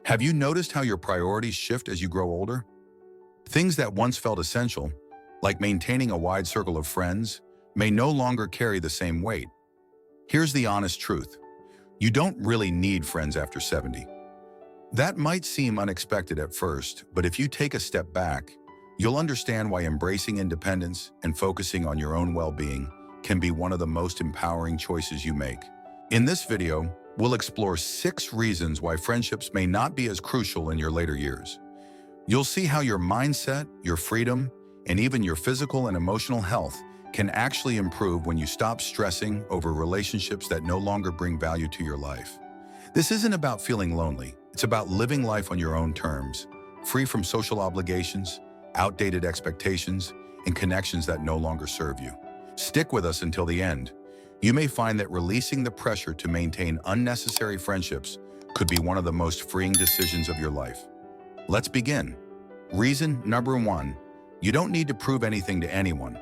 Have you noticed how your priorities shift as you grow older? Things that once felt essential, like maintaining a wide circle of friends, may no longer carry the same weight. Here's the honest truth. You don't really need friends after 70. That might seem unexpected at first, but if you take a step back, you'll understand why embracing independence and focusing on your own well-being can be one of the most empowering choices you make. In this video, we'll explore 6 reasons why friendships may not be as crucial in your later years. You'll see how your mindset, your freedom, and even your physical and emotional health can actually improve when you stop stressing over relationships that no longer bring value to your life. This isn't about feeling lonely. It's about living life on your own terms, free from social obligations, outdated expectations, and connections that no longer serve you. Stick with us until the end. You may find that releasing the pressure to maintain unnecessary friendships could be one of the most freeing decisions of your life. Let's begin. Reason number 1, you don't need to prove anything to anyone.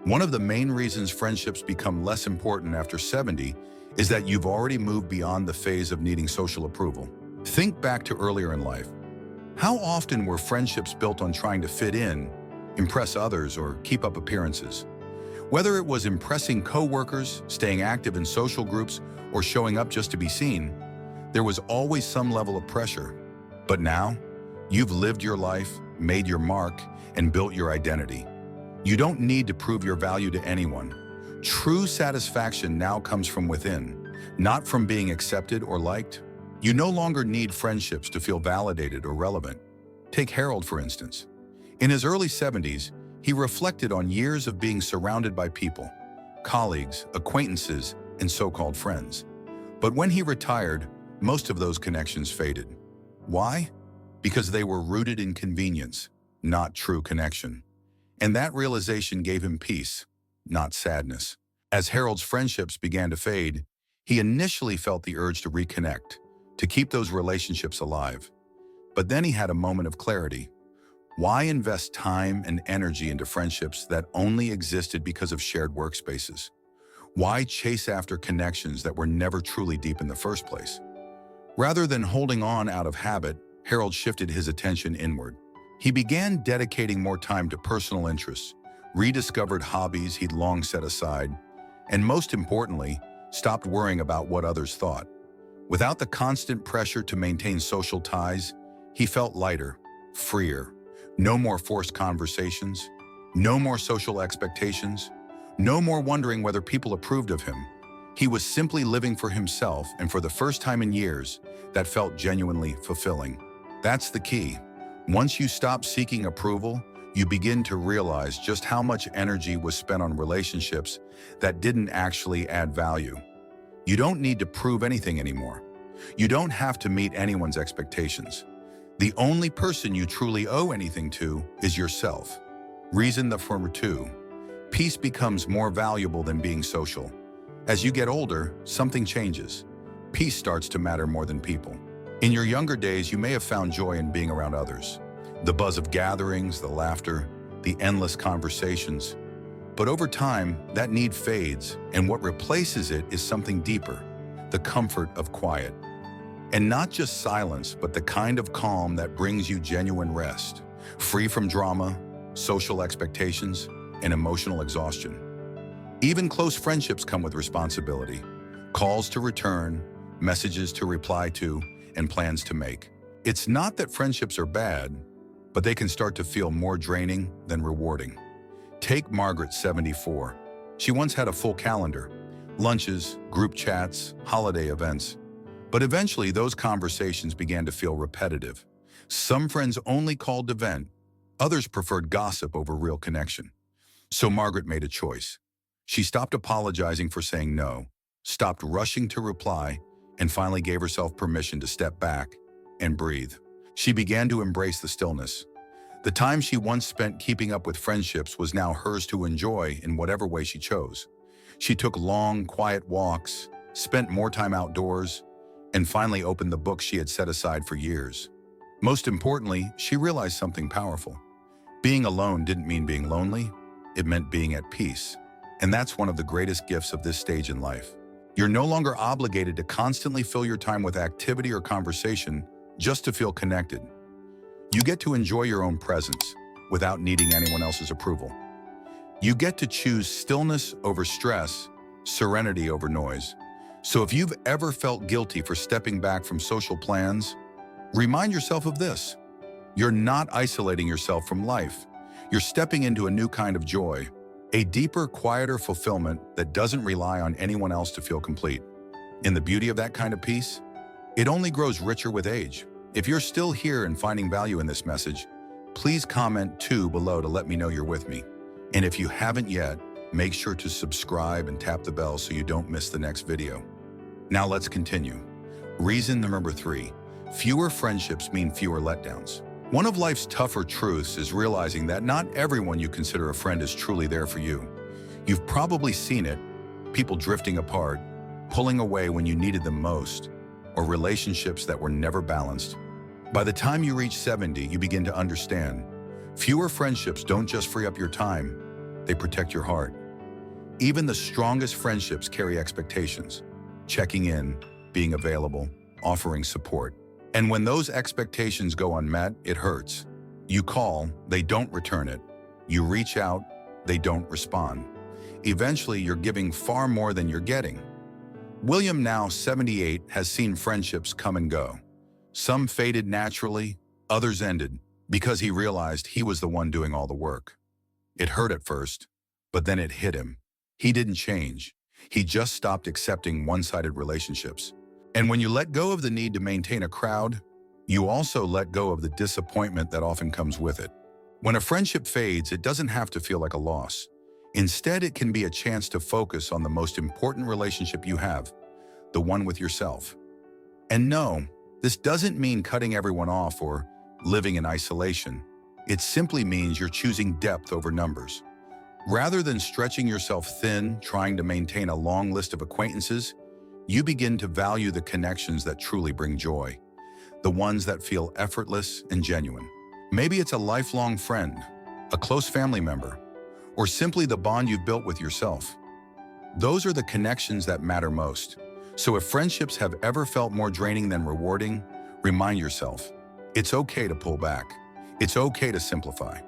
One of the main reasons friendships become less important after 70 is that you've already moved beyond the phase of needing social approval. Think back to earlier in life. How often were friendships built on trying to fit in, impress others, or keep up appearances? Whether it was impressing coworkers, staying active in social groups, or showing up just to be seen, there was always some level of pressure. But now, you've lived your life, made your mark, and built your identity. You don't need to prove your value to anyone. True satisfaction now comes from within, not from being accepted or liked. You no longer need friendships to feel validated or relevant. Take Harold, for instance. In his early 70s, he reflected on years of being surrounded by people, colleagues, acquaintances, and so-called friends. But when he retired, most of those connections faded. Why? Because they were rooted in convenience, not true connection. And that realization gave him peace, not sadness. As Harold's friendships began to fade, he initially felt the urge to reconnect, to keep those relationships alive. But then he had a moment of clarity. Why invest time and energy into friendships that only existed because of shared workspaces? Why chase after connections that were never truly deep in the first place? Rather than holding on out of habit, Harold shifted his attention inward. He began dedicating more time to personal interests, rediscovered hobbies he'd long set aside, and most importantly, stopped worrying about what others thought. Without the constant pressure to maintain social ties, he felt lighter, freer. No more forced conversations, no more social expectations, no more wondering whether people approved of him. He was simply living for himself, and for the first time in years, that felt genuinely fulfilling. That's the key. Once you stop seeking approval, you begin to realize just how much energy was spent on relationships that didn't actually add value. You don't need to prove anything anymore. You don't have to meet anyone's expectations. The only person you truly owe anything to is yourself. Reason number 2, peace becomes more valuable than being social. As you get older, something changes. Peace starts to matter more than people. In your younger days, you may have found joy in being around others. The buzz of gatherings, the laughter, the endless conversations. But over time, that need fades, and what replaces it is something deeper, the comfort of quiet. And not just silence, but the kind of calm that brings you genuine rest, free from drama, social expectations, and emotional exhaustion. Even close friendships come with responsibility, calls to return, messages to reply to, and plans to make. It's not that friendships are bad, but they can start to feel more draining than rewarding. Take Margaret, 74. She once had a full calendar, lunches, group chats, holiday events. But eventually those conversations began to feel repetitive. Some friends only called to vent, others preferred gossip over real connection. So Margaret made a choice. She stopped apologizing for saying no, stopped rushing to reply, and finally gave herself permission to step back and breathe. She began to embrace the stillness. The time she once spent keeping up with friendships was now hers to enjoy in whatever way she chose. She took long, quiet walks, spent more time outdoors, and finally opened the book she had set aside for years. Most importantly, she realized something powerful. Being alone didn't mean being lonely, it meant being at peace. And that's one of the greatest gifts of this stage in life. You're no longer obligated to constantly fill your time with activity or conversation just to feel connected. You get to enjoy your own presence without needing anyone else's approval. You get to choose stillness over stress, serenity over noise. So if you've ever felt guilty for stepping back from social plans, remind yourself of this. You're not isolating yourself from life. You're stepping into a new kind of joy, a deeper, quieter fulfillment that doesn't rely on anyone else to feel complete. And the beauty of that kind of peace? It only grows richer with age. If you're still here and finding value in this message, please comment 2 below to let me know you're with me. And if you haven't yet, make sure to subscribe and tap the bell so you don't miss the next video. Now let's continue. Reason number 3, fewer friendships mean fewer letdowns. One of life's tougher truths is realizing that not everyone you consider a friend is truly there for you. You've probably seen it, people drifting apart, pulling away when you needed them most, or relationships that were never balanced. By the time you reach 70, you begin to understand. Fewer friendships don't just free up your time, they protect your heart. Even the strongest friendships carry expectations. Checking in, being available, offering support. And when those expectations go unmet, it hurts. You call, they don't return it. You reach out, they don't respond. Eventually, you're giving far more than you're getting. William, now 78, has seen friendships come and go. Some faded naturally, others ended because he realized he was the one doing all the work. It hurt at first, but then it hit him. He didn't change. He just stopped accepting one-sided relationships. And when you let go of the need to maintain a crowd, you also let go of the disappointment that often comes with it. When a friendship fades, it doesn't have to feel like a loss. Instead, it can be a chance to focus on the most important relationship you have, the one with yourself. And no, this doesn't mean cutting everyone off or living in isolation. It simply means you're choosing depth over numbers. Rather than stretching yourself thin, trying to maintain a long list of acquaintances, you begin to value the connections that truly bring joy, the ones that feel effortless and genuine. Maybe it's a lifelong friend, a close family member, or simply the bond you've built with yourself. Those are the connections that matter most. So if friendships have ever felt more draining than rewarding, remind yourself, it's okay to pull back. It's okay to simplify.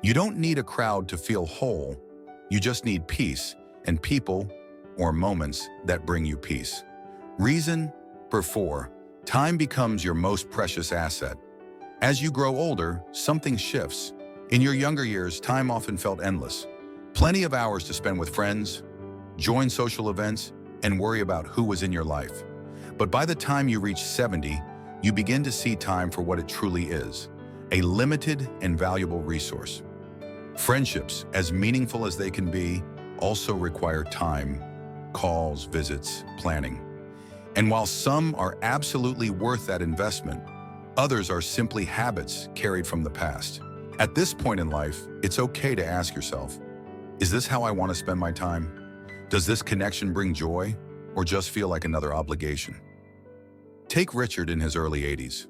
You don't need a crowd to feel whole. You just need peace and people or moments that bring you peace. Reason number 4, time becomes your most precious asset. As you grow older, something shifts. In your younger years, time often felt endless. Plenty of hours to spend with friends, join social events, and worry about who was in your life. But by the time you reach 70, you begin to see time for what it truly is, a limited and valuable resource. Friendships, as meaningful as they can be, also require time, calls, visits, planning. And while some are absolutely worth that investment, others are simply habits carried from the past. At this point in life, it's okay to ask yourself, is this how I want to spend my time? Does this connection bring joy or just feel like another obligation? Take Richard in his early 80s.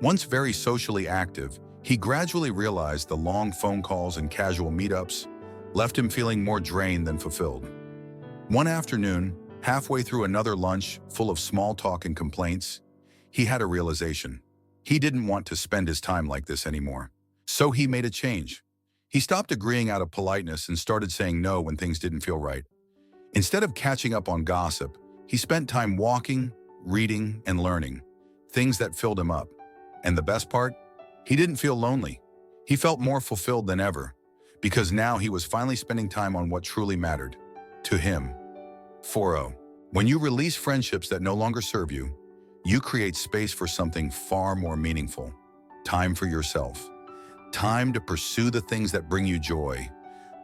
Once very socially active, he gradually realized the long phone calls and casual meetups left him feeling more drained than fulfilled. One afternoon, halfway through another lunch full of small talk and complaints, he had a realization. He didn't want to spend his time like this anymore. So he made a change. He stopped agreeing out of politeness and started saying no when things didn't feel right. Instead of catching up on gossip, he spent time walking, reading, and learning, things that filled him up. And the best part? He didn't feel lonely. He felt more fulfilled than ever, because now he was finally spending time on what truly mattered to him. 4. When you release friendships that no longer serve you, you create space for something far more meaningful. Time for yourself. Time to pursue the things that bring you joy,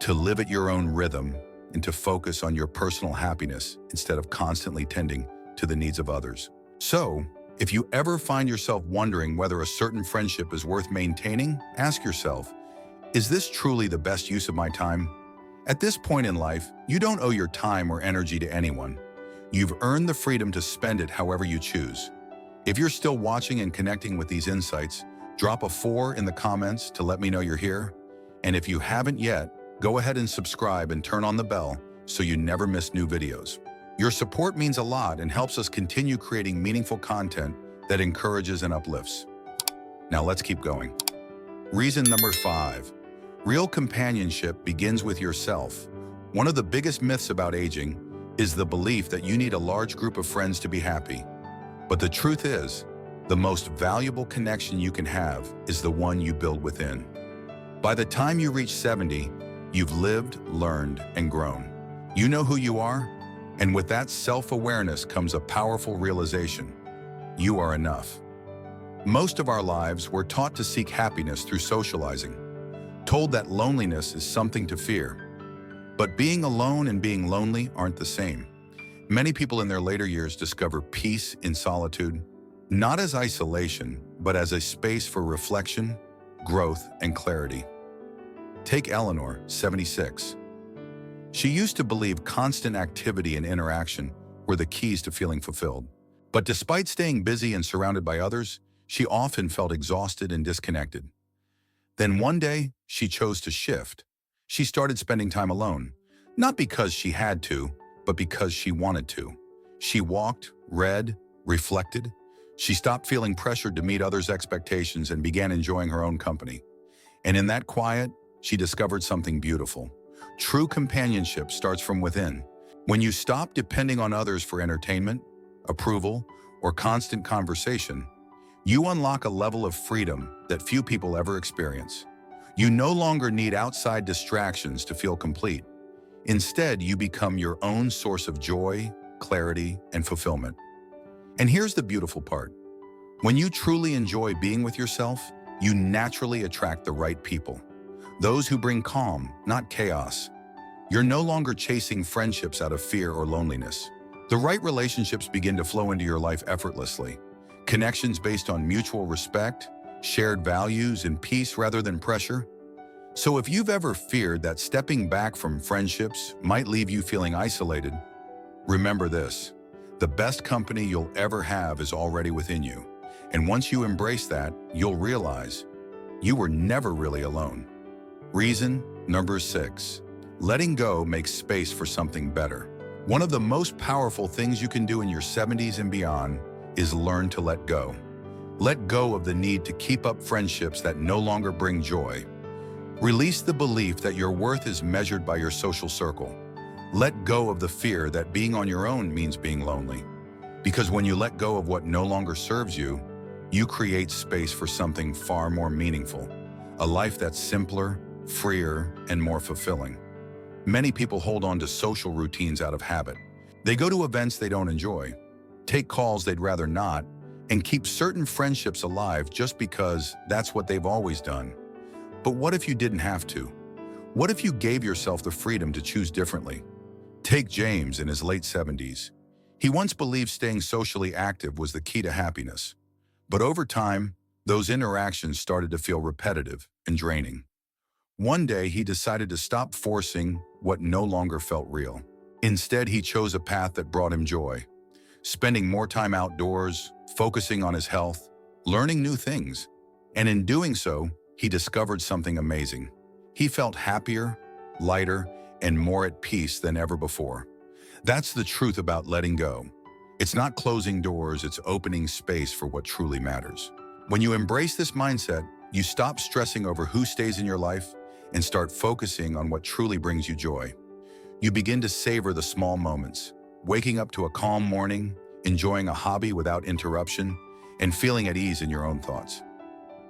to live at your own rhythm, and to focus on your personal happiness instead of constantly tending to the needs of others. So, if you ever find yourself wondering whether a certain friendship is worth maintaining, ask yourself, is this truly the best use of my time? At this point in life, you don't owe your time or energy to anyone. You've earned the freedom to spend it however you choose. If you're still watching and connecting with these insights, drop a 4 in the comments to let me know you're here. And if you haven't yet, go ahead and subscribe and turn on the bell so you never miss new videos. Your support means a lot and helps us continue creating meaningful content that encourages and uplifts. Now let's keep going. Reason number 5. Real companionship begins with yourself. One of the biggest myths about aging is the belief that you need a large group of friends to be happy. But the truth is, the most valuable connection you can have is the one you build within. By the time you reach 70, you've lived, learned, and grown. You know who you are, and with that self-awareness comes a powerful realization. You are enough. Most of our lives, we're taught to seek happiness through socializing, told that loneliness is something to fear. But being alone and being lonely aren't the same. Many people in their later years discover peace in solitude, not as isolation, but as a space for reflection, growth, and clarity. Take Eleanor, 76. She used to believe constant activity and interaction were the keys to feeling fulfilled. But despite staying busy and surrounded by others, she often felt exhausted and disconnected. Then one day, she chose to shift. She started spending time alone, not because she had to, but because she wanted to. She walked, read, reflected. She stopped feeling pressured to meet others' expectations and began enjoying her own company. And in that quiet, she discovered something beautiful. True companionship starts from within. When you stop depending on others for entertainment, approval, or constant conversation, you unlock a level of freedom that few people ever experience. You no longer need outside distractions to feel complete. Instead, you become your own source of joy, clarity, and fulfillment. And here's the beautiful part. When you truly enjoy being with yourself, you naturally attract the right people. Those who bring calm, not chaos. You're no longer chasing friendships out of fear or loneliness. The right relationships begin to flow into your life effortlessly. Connections based on mutual respect, shared values, and peace rather than pressure. So if you've ever feared that stepping back from friendships might leave you feeling isolated, remember this: the best company you'll ever have is already within you. And once you embrace that, you'll realize you were never really alone. Reason number 6. Letting go makes space for something better. One of the most powerful things you can do in your 70s and beyond is learn to let go. Let go of the need to keep up friendships that no longer bring joy. Release the belief that your worth is measured by your social circle. Let go of the fear that being on your own means being lonely. Because when you let go of what no longer serves you, you create space for something far more meaningful. A life that's simpler, freer, and more fulfilling. Many people hold on to social routines out of habit. They go to events they don't enjoy, take calls they'd rather not, and keep certain friendships alive just because that's what they've always done. But what if you didn't have to? What if you gave yourself the freedom to choose differently? Take James in his late 70s. He once believed staying socially active was the key to happiness. But over time, those interactions started to feel repetitive and draining. One day, he decided to stop forcing what no longer felt real. Instead, he chose a path that brought him joy, spending more time outdoors, focusing on his health, learning new things. And in doing so, he discovered something amazing. He felt happier, lighter, and more at peace than ever before. That's the truth about letting go. It's not closing doors, it's opening space for what truly matters. When you embrace this mindset, you stop stressing over who stays in your life and start focusing on what truly brings you joy. You begin to savor the small moments, waking up to a calm morning, enjoying a hobby without interruption, and feeling at ease in your own thoughts.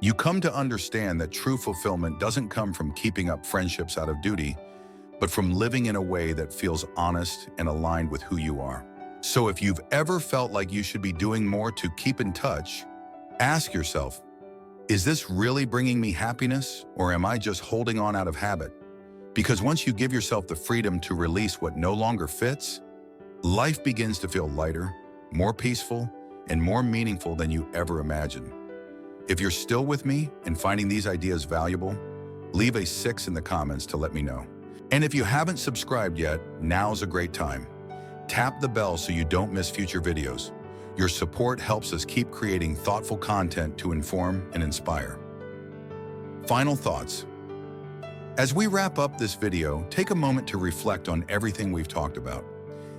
You come to understand that true fulfillment doesn't come from keeping up friendships out of duty, but from living in a way that feels honest and aligned with who you are. So if you've ever felt like you should be doing more to keep in touch, ask yourself, is this really bringing me happiness, or am I just holding on out of habit? Because once you give yourself the freedom to release what no longer fits, life begins to feel lighter, more peaceful, and more meaningful than you ever imagined. If you're still with me and finding these ideas valuable, leave a 6 in the comments to let me know. And if you haven't subscribed yet, now's a great time. Tap the bell so you don't miss future videos. Your support helps us keep creating thoughtful content to inform and inspire. Final thoughts. As we wrap up this video, take a moment to reflect on everything we've talked about.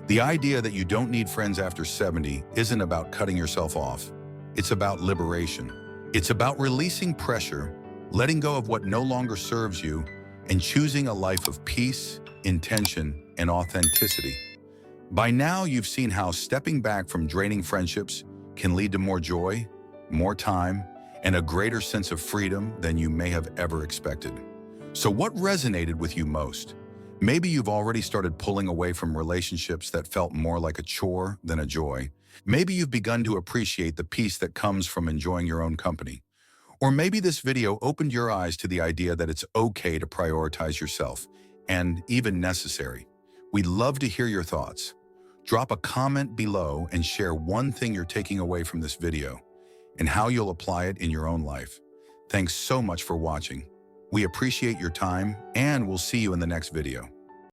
The idea that you don't need friends after 70 isn't about cutting yourself off. It's about liberation. It's about releasing pressure, letting go of what no longer serves you, and choosing a life of peace, intention, and authenticity. By now, you've seen how stepping back from draining friendships can lead to more joy, more time, and a greater sense of freedom than you may have ever expected. So what resonated with you most? Maybe you've already started pulling away from relationships that felt more like a chore than a joy. Maybe you've begun to appreciate the peace that comes from enjoying your own company. Or maybe this video opened your eyes to the idea that it's okay to prioritize yourself, and even necessary. We'd love to hear your thoughts. Drop a comment below and share one thing you're taking away from this video and how you'll apply it in your own life. Thanks so much for watching. We appreciate your time, and we'll see you in the next video.